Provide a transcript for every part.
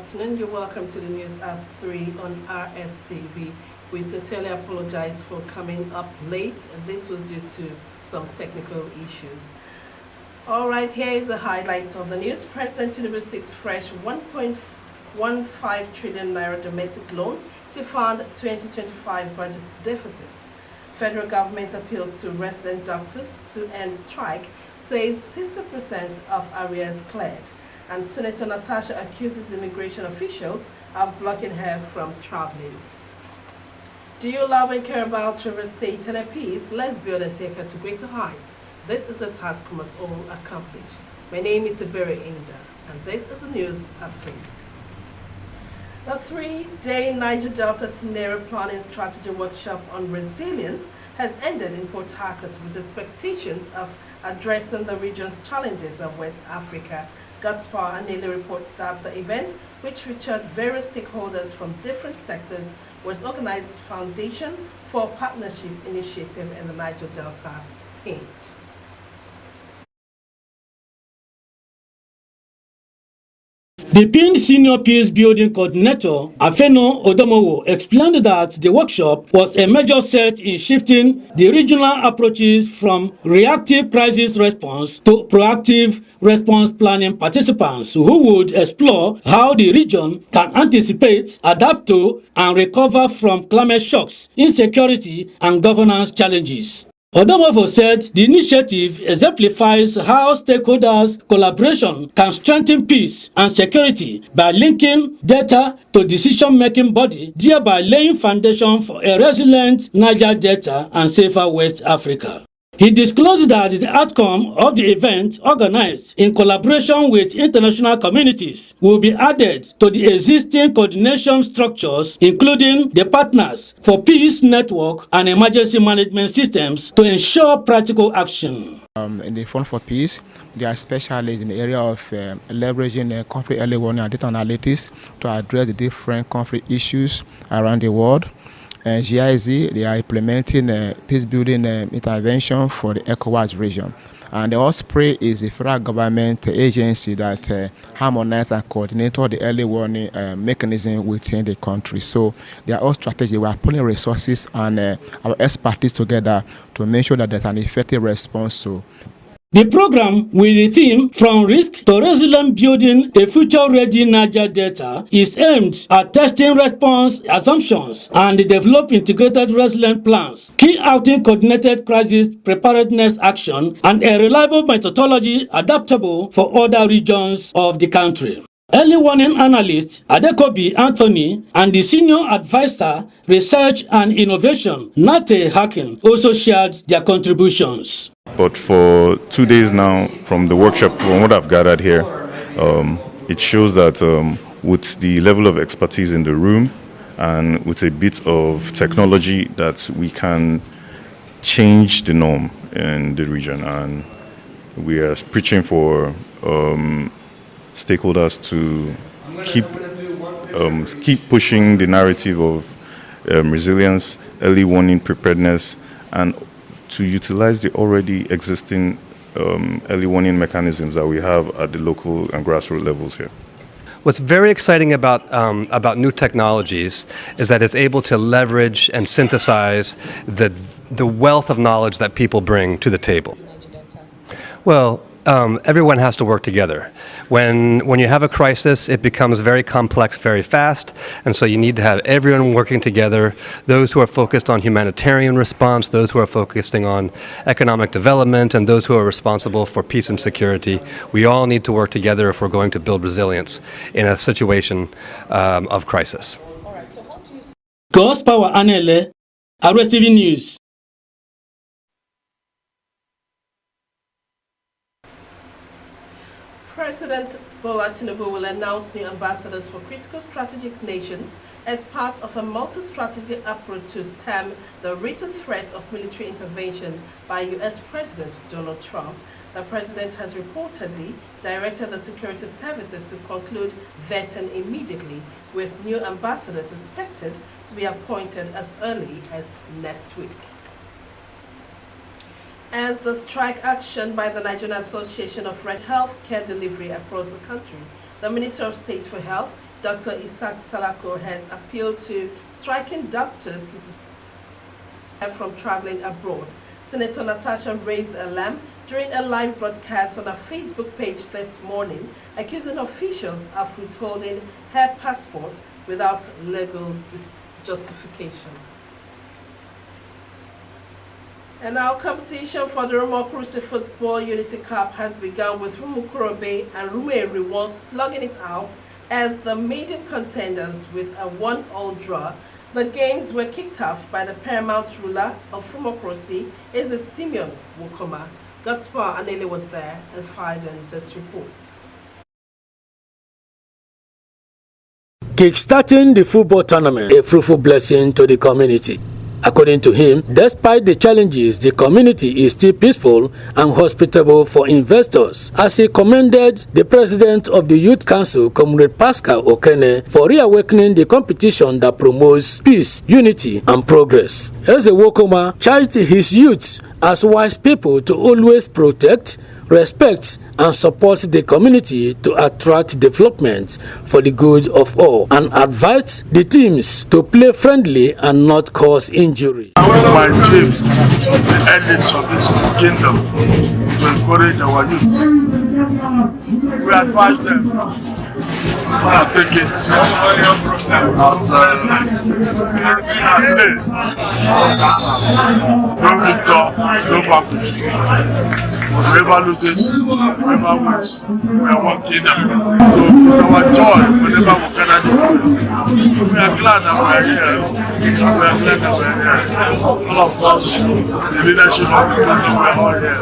afternoon. You're welcome to the news at 3 on Rstv. We sincerely apologize for coming up late. This was due to some technical issues. All right, here is the highlights of the news. President Tinubu seeks fresh 1.15 trillion naira domestic loan to fund 2025 budget deficit. Federal government appeals to resident doctors to end strike, says 60% of arrears cleared. And Senator Natasha accuses immigration officials of blocking her from traveling. Do you love and care about Rivers State and her peace? Let's build and take her to greater heights. This is a task we must all accomplish. My name is Iberi Inda, and this is the news at 3. The 3-day Niger Delta Scenario Planning Strategy Workshop on Resilience has ended in Port Harcourt with expectations of addressing the region's challenges of West Africa. God's Power Daily reports that the event, which featured various stakeholders from different sectors, was organized Foundation for Partnership Initiative in the Niger Delta Hint. The PIN Senior Peace Building Coordinator, Afeno Odomowo, explained that the workshop was a major step in shifting the regional approaches from reactive crisis response to proactive response planning. Participants who would explore how the region can anticipate, adapt to, and recover from climate shocks, insecurity, and governance challenges. Odomowo said the initiative exemplifies how stakeholders' collaboration can strengthen peace and security by linking data to decision-making body, thereby laying foundation for a resilient Niger Delta and safer West Africa. He disclosed that the outcome of the event, organized in collaboration with international communities, will be added to the existing coordination structures, including the Partners for Peace Network and emergency management systems, to ensure practical action. In the Fund for Peace, they are specialists in the area of leveraging conflict early warning and data analytics to address the different conflict issues around the world. GIZ, they are implementing peace-building intervention for the ECOWAS region. And the Osprey is a federal government agency that harmonizes and coordinates all the early warning mechanism within the country. So they are all strategic. We are putting resources and our expertise together to make sure that there's an effective response to. The program, with the theme From Risk to Resilient Building a Future-Ready Niger Delta, is aimed at testing response assumptions and develop integrated resilient plans, key outing coordinated crisis preparedness action, and a reliable methodology adaptable for other regions of the country. Early warning analyst Adekobi Anthony and the senior advisor research and innovation Nate Hakin also shared their contributions. But for 2 days now, from the workshop, from what I've gathered here, it shows that with the level of expertise in the room and with a bit of technology, that we can change the norm in the region. And we are preaching for stakeholders to keep pushing the narrative of resilience, early warning preparedness, and to utilize the already existing early warning mechanisms that we have at the local and grassroots levels here. What's very exciting about new technologies is that it's able to leverage and synthesize the wealth of knowledge that people bring to the table. Well, everyone has to work together. When you have a crisis, it becomes very complex very fast, and so you need to have everyone working together, those who are focused on humanitarian response, those who are focusing on economic development, and those who are responsible for peace and security. We all need to work together if we're going to build resilience in a situation of crisis. God's Power Anele, Rstv News. President Bola Tinubu will announce new ambassadors for critical strategic nations as part of a multi-strategic approach to stem the recent threat of military intervention by U.S. President Donald Trump. The president has reportedly directed the security services to conclude vetting immediately, with new ambassadors expected to be appointed as early as next week. As the strike action by the Nigerian Association of Health Care Delivery across the country, the Minister of State for Health, Dr. Isaac Salako has appealed to striking doctors to sustain from traveling abroad. Senator Natasha raised a lamp during a live broadcast on her Facebook page this morning, accusing officials of withholding her passport without legal justification. And now competition for the Rstv Football Unity Cup has begun with Rumukurobe and Rumeri slugging it out as the maiden contenders with a 1-1 draw. The games were kicked off by the paramount ruler of Rumukurobe, Simeon Wokoma. Godspar Anele was there and fired in this report. Kickstarting the football tournament, a fruitful blessing to the community. According to him, despite the challenges, the community is still peaceful and hospitable for investors, as he commended the president of the Youth Council, Comrade Pascal Okene, for reawakening the competition that promotes peace, unity, and progress. Eze Wokoma charged his youth as wise people to always protect, respect, and support the community to attract development for the good of all, and advised the teams to play friendly and not cause injury. My dream, the elites of this kingdom, to encourage our youth. We advise them to take it play. No victor, no vanquish. Whoever loses, whoever wins, we are one kingdom. So it's our joy whenever we gather this way. We are glad that we are here. We are glad that we are here. All of us, the leadership of the kingdom, we are all here.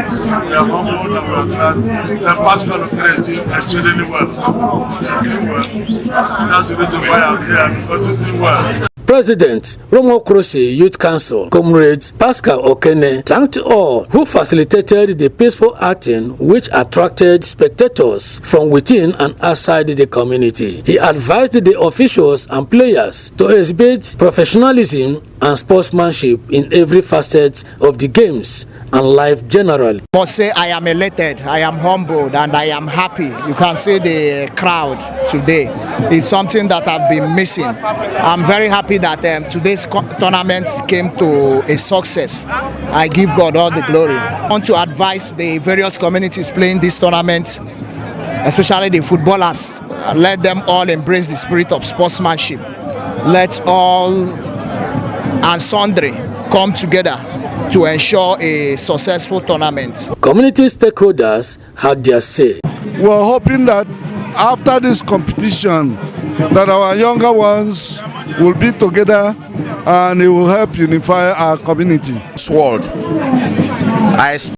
So we are humble and we are glad. The Pascal Okene is doing exceedingly well. That's the reason why I'm here, because it's doing well. President, Rumukurobe Youth Council, Comrade Pascal Okene, thanked all who facilitated the peaceful outing, which attracted spectators from within and outside the community. He advised the officials and players to exhibit professionalism and sportsmanship in every facet of the games and life generally. I must say I am elated, I am humbled, and I am happy. You can see the crowd today. It's something that I've been missing. I'm very happy that today's tournament came to a success. I give God all the glory. I want to advise the various communities playing this tournament, especially the footballers, let them all embrace the spirit of sportsmanship. Let all and sundry come together to ensure a successful tournament. Community stakeholders had their say. We are hoping that after this competition, that our younger ones will be together and it will help unify our community. World.